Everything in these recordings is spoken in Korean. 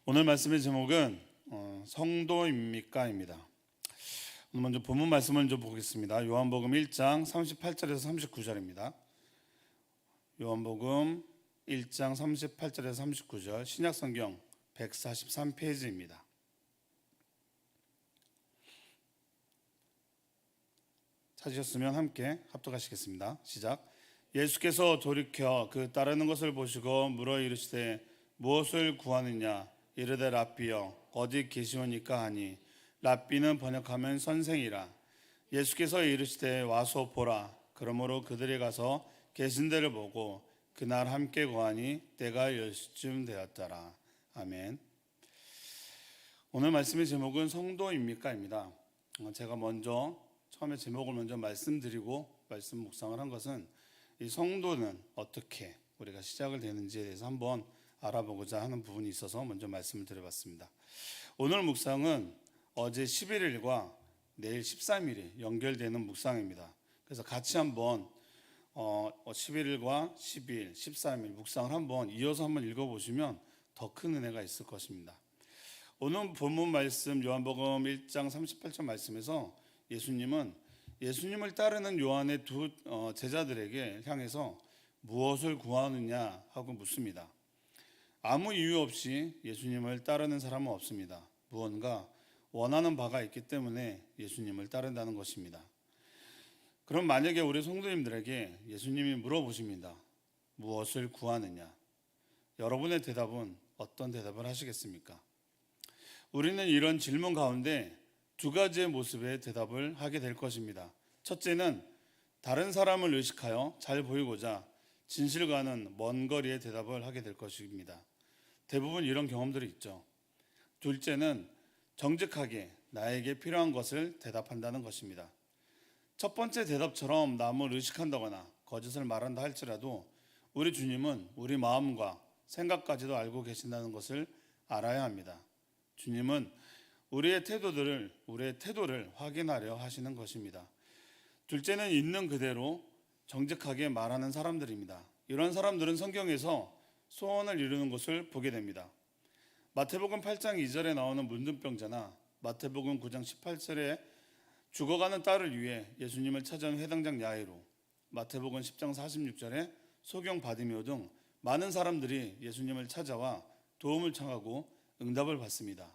오늘 말씀의 제목은 성도입니까입니다. 오늘 먼저 본문 말씀을 좀 보겠습니다. 요한복음 1장 38절에서 39절입니다. 요한복음 1장 38절에서 39절 신약성경 143페이지입니다. 찾으셨으면 함께 합독하시겠습니다. 시작. 예수께서 돌이켜 그 따르는 것을 보시고 물어 이르시되 무엇을 구하느냐? 이르되 랍비여 어디 계시오니까 하니 랍비는 번역하면 선생이라. 예수께서 이르시되 와서 보라. 그러므로 그들이 가서 계신 데를 보고 그날 함께 거하니 때가 10시쯤 되었더라. 아멘. 오늘 말씀의 제목은 성도입니까입니다. 제가 먼저 처음에 제목을 먼저 말씀드리고 말씀 묵상을 한 것은 이 성도는 어떻게 우리가 시작을 되는지에 대해서 한번 알아보고자 하는 부분이 있어서 먼저 말씀을 드려봤습니다. 오늘 묵상은 어제 11일과 내일 13일이 연결되는 묵상입니다. 그래서 같이 한번 11일과 12일, 13일 묵상을 한번 이어서 한번 읽어보시면 더 큰 은혜가 있을 것입니다. 오늘 본문 말씀 요한복음 1장 38절 말씀에서 예수님을 따르는 요한의 두 제자들에게 향해서 무엇을 구하느냐 하고 묻습니다. 아무 이유 없이 예수님을 따르는 사람은 없습니다. 무언가 원하는 바가 있기 때문에 예수님을 따른다는 것입니다. 그럼 만약에 우리 성도님들에게 예수님이 물어보십니다. 무엇을 구하느냐? 여러분의 대답은 어떤 대답을 하시겠습니까? 우리는 이런 질문 가운데 두 가지의 모습의 대답을 하게 될 것입니다. 첫째는 다른 사람을 의식하여 잘 보이고자 진실과는 먼 거리의 대답을 하게 될 것입니다. 대부분 이런 경험들이 있죠. 둘째는 정직하게 나에게 필요한 것을 대답한다는 것입니다. 첫 번째 대답처럼 남을 의식한다거나 거짓을 말한다 할지라도 우리 주님은 우리 마음과 생각까지도 알고 계신다는 것을 알아야 합니다. 주님은 우리의 태도를 확인하려 하시는 것입니다. 둘째는 있는 그대로 정직하게 말하는 사람들입니다. 이런 사람들은 성경에서 소원을 이루는 것을 보게 됩니다. 마태복음 8장 2절에 나오는 문둥병자나 마태복음 9장 18절에 죽어가는 딸을 위해 예수님을 찾아온 회당장 야이로, 마태복음 10장 46절에 소경 바디메오 등 많은 사람들이 예수님을 찾아와 도움을 청하고 응답을 받습니다.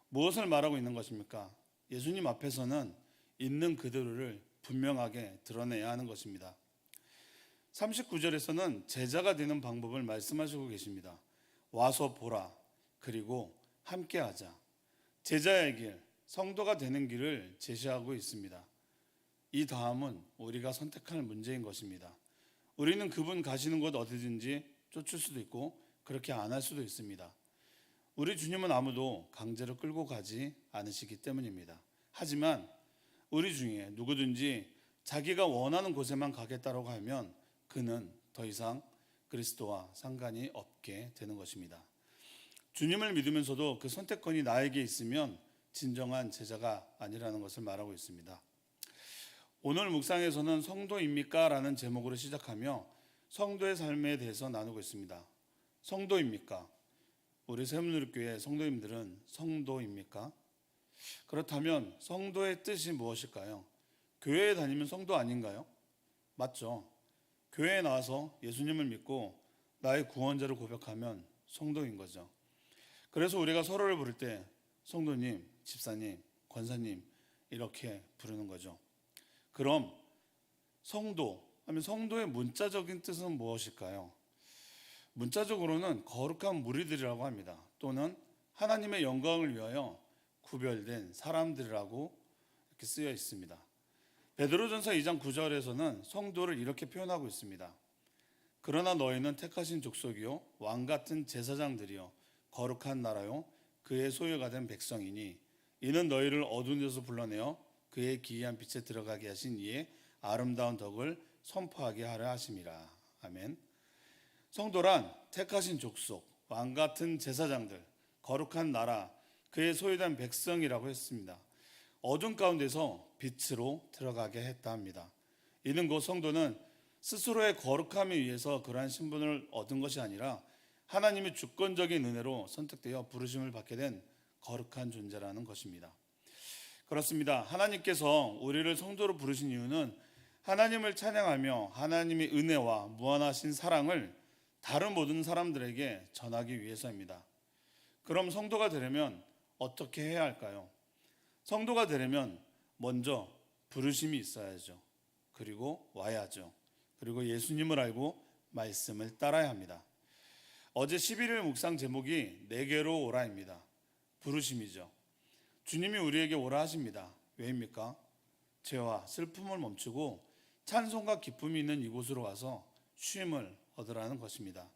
무엇을 말하고 있는 것입니까? 예수님 앞에서는 있는 그대로를 분명하게 드러내야 하는 것입니다. 39절에서는 제자가 되는 방법을 말씀하시고 계십니다. 와서 보라. 그리고 함께하자. 제자의 길, 성도가 되는 길을 제시하고 있습니다. 이 다음은 우리가 선택할 문제인 것입니다. 우리는 그분 가시는 곳 어디든지 쫓을 수도 있고 그렇게 안 할 수도 있습니다. 우리 주님은 아무도 강제로 끌고 가지 않으시기 때문입니다. 하지만 우리 중에 누구든지 자기가 원하는 곳에만 가겠다고 하면 그는 더 이상 그리스도와 상관이 없게 되는 것입니다. 주님을 믿으면서도 그 선택권이 나에게 있으면 진정한 제자가 아니라는 것을 말하고 있습니다. 오늘 묵상에서는 성도입니까? 라는 제목으로 시작하며 성도의 삶에 대해서 나누고 있습니다. 성도입니까? 우리 세문누리교회 성도님들은 성도입니까? 그렇다면 성도의 뜻이 무엇일까요? 교회에 다니면 성도 아닌가요? 맞죠? 교회에 나와서 예수님을 믿고 나의 구원자를 고백하면 성도인 거죠. 그래서 우리가 서로를 부를 때 성도님, 집사님, 권사님 이렇게 부르는 거죠. 그럼 성도 하면 성도의 문자적인 뜻은 무엇일까요? 문자적으로는 거룩한 무리들이라고 합니다. 또는 하나님의 영광을 위하여 구별된 사람들이라고 이렇게 쓰여 있습니다. 베드로전서 2장 9절에서는 성도를 이렇게 표현하고 있습니다. 그러나 너희는 택하신 족속이요 왕같은 제사장들이요 거룩한 나라요 그의 소유가 된 백성이니 이는 너희를 어두운 데서 불러내어 그의 기이한 빛에 들어가게 하신 이의 아름다운 덕을 선포하게 하려 하심이라. 아멘. 성도란 택하신 족속, 왕같은 제사장들, 거룩한 나라, 그의 소유된 백성이라고 했습니다. 어둠 가운데서 빛으로 들어가게 했다 합니다. 이는 곧 성도는 스스로의 거룩함에 의해서 그러한 신분을 얻은 것이 아니라 하나님의 주권적인 은혜로 선택되어 부르심을 받게 된 거룩한 존재라는 것입니다. 그렇습니다. 하나님께서 우리를 성도로 부르신 이유는 하나님을 찬양하며 하나님의 은혜와 무한하신 사랑을 다른 모든 사람들에게 전하기 위해서입니다. 그럼 성도가 되려면 어떻게 해야 할까요? 성도가 되려면 먼저 부르심이 있어야죠. 그리고 와야죠. 그리고 예수님을 알고 말씀을 따라야 합니다. 어제 11일 묵상 제목이 내게로 오라입니다. 부르심이죠. 주님이 우리에게 오라 하십니다. 왜입니까? 죄와 슬픔을 멈추고 찬송과 기쁨이 있는 이곳으로 와서 쉼을 얻으라는 것입니다.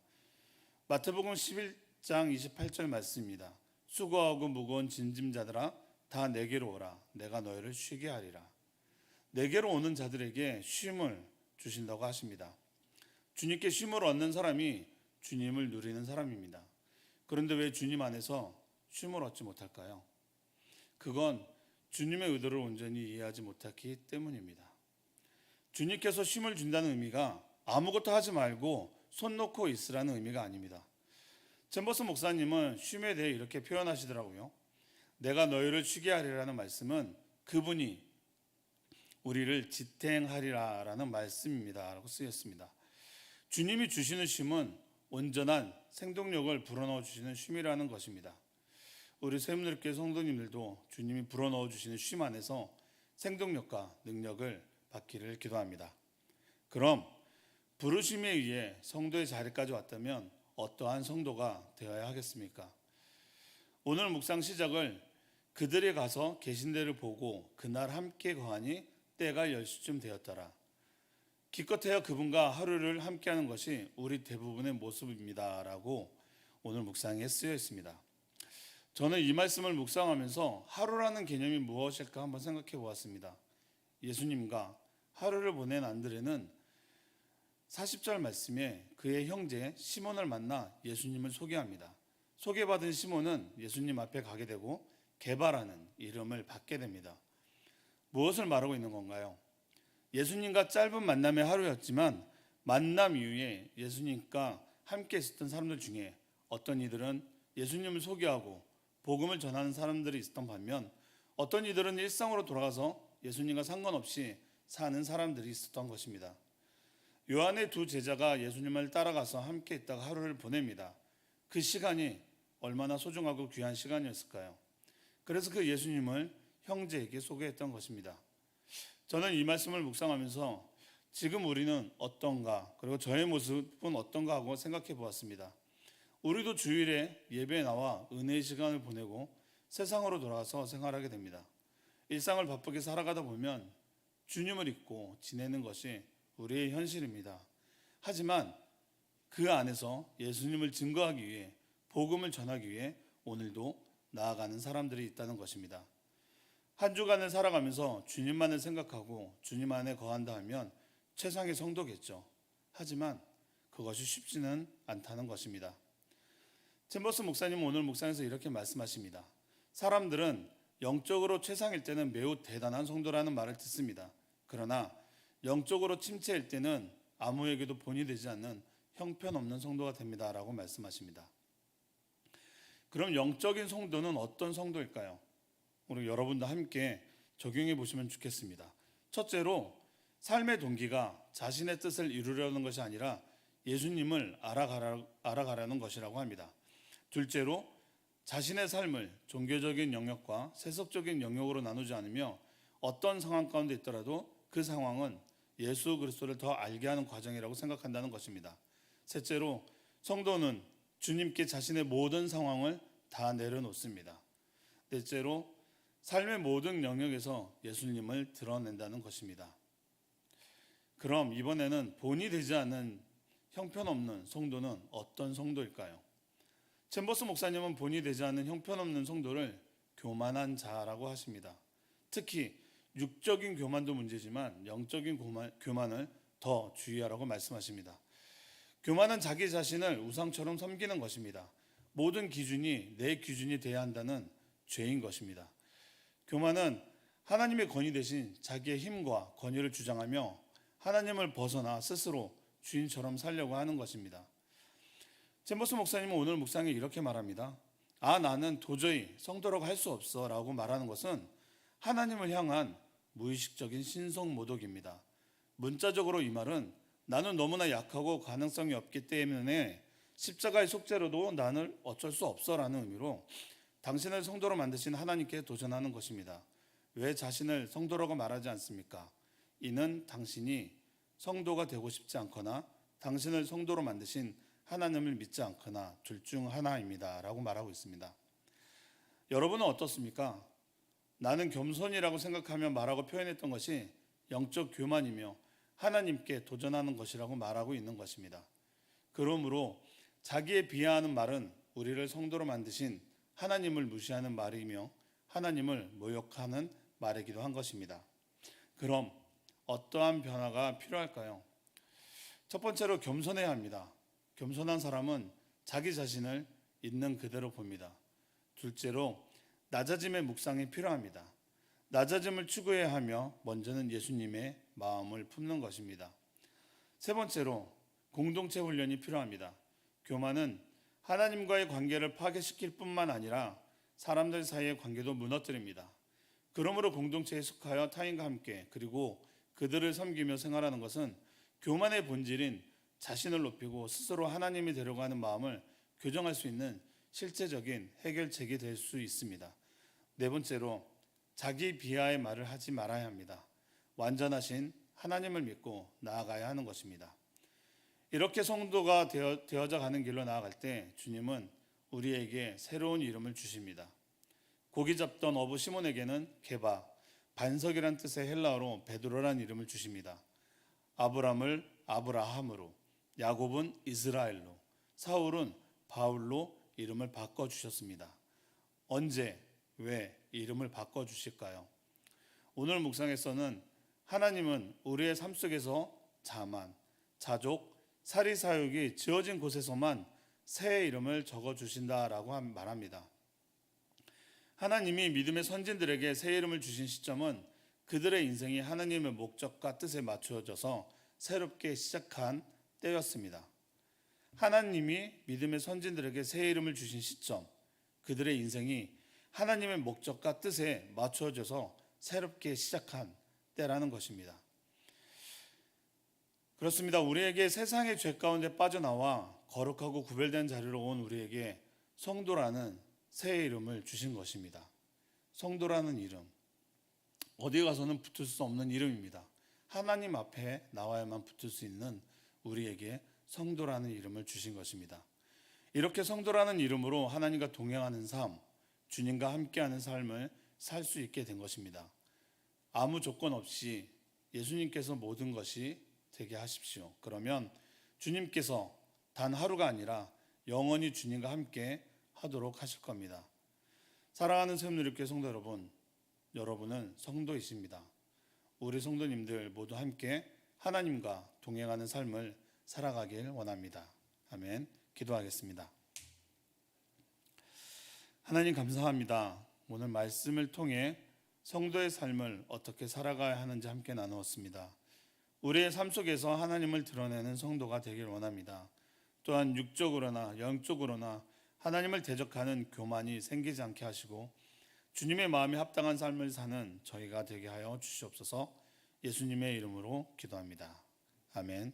마태복음 11장 28절 말씀입니다. 수고하고 무거운 짐짐자들아 다 내게로 오라. 내가 너희를 쉬게 하리라. 내게로 오는 자들에게 쉼을 주신다고 하십니다. 주님께 쉼을 얻는 사람이 주님을 누리는 사람입니다. 그런데 왜 주님 안에서 쉼을 얻지 못할까요? 그건 주님의 의도를 온전히 이해하지 못했기 때문입니다. 주님께서 쉼을 준다는 의미가 아무것도 하지 말고 손 놓고 있으라는 의미가 아닙니다. 젠버스 목사님은 쉼에 대해 이렇게 표현하시더라고요. 내가 너희를 쉬게 하리라는 말씀은 그분이 우리를 지탱하리라라는 말씀입니다 라고 쓰였습니다. 주님이 주시는 쉼은 온전한 생동력을 불어넣어 주시는 쉼이라는 것입니다. 우리 세움누리교회 성도님들도 주님이 불어넣어 주시는 쉼 안에서 생동력과 능력을 받기를 기도합니다. 그럼 부르심에 의해 성도의 자리까지 왔다면 어떠한 성도가 되어야 하겠습니까? 오늘 묵상 시작을 그들이 가서 계신 데를 보고 그날 함께 거하니 때가 10시쯤 되었더라. 기껏해야 그분과 하루를 함께하는 것이 우리 대부분의 모습입니다 라고 오늘 묵상에 쓰여 있습니다. 저는 이 말씀을 묵상하면서 하루라는 개념이 무엇일까 한번 생각해 보았습니다. 예수님과 하루를 보낸 안드레는 40절 말씀에 그의 형제 시몬을 만나 예수님을 소개합니다. 소개받은 시몬은 예수님 앞에 가게 되고 게바라는 이름을 받게 됩니다. 무엇을 말하고 있는 건가요? 예수님과 짧은 만남의 하루였지만 만남 이후에 예수님과 함께 있었던 사람들 중에 어떤 이들은 예수님을 소개하고 복음을 전하는 사람들이 있었던 반면 어떤 이들은 일상으로 돌아가서 예수님과 상관없이 사는 사람들이 있었던 것입니다. 요한의 두 제자가 예수님을 따라가서 함께 있다가 하루를 보냅니다. 그 시간이 얼마나 소중하고 귀한 시간이었을까요? 그래서 그 예수님을 형제에게 소개했던 것입니다. 저는 이 말씀을 묵상하면서 지금 우리는 어떤가, 그리고 저의 모습은 어떤가 하고 생각해 보았습니다. 우리도 주일에 예배에 나와 은혜의 시간을 보내고 세상으로 돌아와서 생활하게 됩니다. 일상을 바쁘게 살아가다 보면 주님을 잊고 지내는 것이 우리의 현실입니다. 하지만 그 안에서 예수님을 증거하기 위해 복음을 전하기 위해 오늘도 나아가는 사람들이 있다는 것입니다. 한 주간을 살아가면서 주님만을 생각하고 주님 안에 거한다 하면 최상의 성도겠죠. 하지만 그것이 쉽지는 않다는 것입니다. 젠버스 목사님은 오늘 묵상에서 이렇게 말씀하십니다. 사람들은 영적으로 최상일 때는 매우 대단한 성도라는 말을 듣습니다. 그러나 영적으로 침체일 때는 아무에게도 본이 되지 않는 형편없는 성도가 됩니다 라고 말씀하십니다. 그럼 영적인 성도는 어떤 성도일까요? 우리 여러분도 함께 적용해 보시면 좋겠습니다. 첫째로 삶의 동기가 자신의 뜻을 이루려는 것이 아니라 예수님을 알아가라는 것이라고 합니다. 둘째로 자신의 삶을 종교적인 영역과 세속적인 영역으로 나누지 않으며 어떤 상황 가운데 있더라도 그 상황은 예수 그리스도를 더 알게 하는 과정이라고 생각한다는 것입니다. 셋째로 성도는 주님께 자신의 모든 상황을 다 내려놓습니다. 넷째로 삶의 모든 영역에서 예수님을 드러낸다는 것입니다. 그럼 이번에는 본이 되지 않는 형편없는 성도는 어떤 성도일까요? 젠버스 목사님은 본이 되지 않는 형편없는 성도를 교만한 자라고 하십니다. 특히 육적인 교만도 문제지만 영적인 교만을 더 주의하라고 말씀하십니다. 교만은 자기 자신을 우상처럼 섬기는 것입니다. 모든 기준이 내 기준이 돼야 한다는 죄인 것입니다. 교만은 하나님의 권위 대신 자기의 힘과 권위를 주장하며 하나님을 벗어나 스스로 주인처럼 살려고 하는 것입니다. 잼버스 목사님은 오늘 묵상에 이렇게 말합니다. 나는 도저히 성도라고 할 수 없어 라고 말하는 것은 하나님을 향한 무의식적인 신성모독입니다. 문자적으로 이 말은 나는 너무나 약하고 가능성이 없기 때문에 십자가의 속죄로도 나는 어쩔 수 없어 라는 의미로 당신을 성도로 만드신 하나님께 도전하는 것입니다. 왜 자신을 성도라고 말하지 않습니까? 이는 당신이 성도가 되고 싶지 않거나 당신을 성도로 만드신 하나님을 믿지 않거나 둘 중 하나입니다 라고 말하고 있습니다. 여러분은 어떻습니까? 나는 겸손이라고 생각하며 말하고 표현했던 것이 영적 교만이며 하나님께 도전하는 것이라고 말하고 있는 것입니다. 그러므로 자기에 비하하는 말은 우리를 성도로 만드신 하나님을 무시하는 말이며 하나님을 모욕하는 말이기도 한 것입니다. 그럼 어떠한 변화가 필요할까요? 첫 번째로 겸손해야 합니다. 겸손한 사람은 자기 자신을 있는 그대로 봅니다. 둘째로 낮아짐의 묵상이 필요합니다. 낮아짐을 추구해야 하며 먼저는 예수님의 마음을 품는 것입니다. 세 번째로 공동체 훈련이 필요합니다. 교만은 하나님과의 관계를 파괴시킬 뿐만 아니라 사람들 사이의 관계도 무너뜨립니다. 그러므로 공동체에 속하여 타인과 함께 그리고 그들을 섬기며 생활하는 것은 교만의 본질인 자신을 높이고 스스로 하나님이 되려고 하는 마음을 교정할 수 있는 실제적인 해결책이 될 수 있습니다. 네 번째로 자기 비하의 말을 하지 말아야 합니다. 완전하신 하나님을 믿고 나아가야 하는 것입니다. 이렇게 성도가 되어져 가는 길로 나아갈 때 주님은 우리에게 새로운 이름을 주십니다. 고기 잡던 어부 시몬에게는 게바, 반석이란 뜻의 헬라어로 베드로란 이름을 주십니다. 아브람을 아브라함으로, 야곱은 이스라엘로, 사울은 바울로 이름을 바꿔주셨습니다. 언제, 왜 이름을 바꿔주실까요? 오늘 묵상에서는 하나님은 우리의 삶 속에서 자만, 자족, 사리사욕이 지어진 곳에서만 새 이름을 적어주신다라고 말합니다. 하나님이 믿음의 선진들에게 새 이름을 주신 시점은 그들의 인생이 하나님의 목적과 뜻에 맞추어져서 새롭게 시작한 때였습니다. 하나님이 믿음의 선진들에게 새 이름을 주신 시점, 그들의 인생이 하나님의 목적과 뜻에 맞추어져서 새롭게 시작한 때라는 것입니다. 그렇습니다. 우리에게 세상의 죄 가운데 빠져나와 거룩하고 구별된 자리로 온 우리에게 성도라는 새 이름을 주신 것입니다. 성도라는 이름, 어디 가서는 붙을 수 없는 이름입니다. 하나님 앞에 나와야만 붙을 수 있는 우리에게 성도라는 이름을 주신 것입니다. 이렇게 성도라는 이름으로 하나님과 동행하는 삶, 주님과 함께하는 삶을 살 수 있게 된 것입니다. 아무 조건 없이 예수님께서 모든 것이 되게 하십시오. 그러면 주님께서 단 하루가 아니라 영원히 주님과 함께 하도록 하실 겁니다. 사랑하는 새움누리교회 성도 여러분, 여러분은 성도이십니다. 우리 성도님들 모두 함께 하나님과 동행하는 삶을 살아가길 원합니다. 아멘. 기도하겠습니다. 하나님 감사합니다. 오늘 말씀을 통해 성도의 삶을 어떻게 살아가야 하는지 함께 나누었습니다. 우리의 삶 속에서 하나님을 드러내는 성도가 되길 원합니다. 또한 육적으로나 영적으로나 하나님을 대적하는 교만이 생기지 않게 하시고 주님의 마음에 합당한 삶을 사는 저희가 되게 하여 주시옵소서. 예수님의 이름으로 기도합니다. 아멘.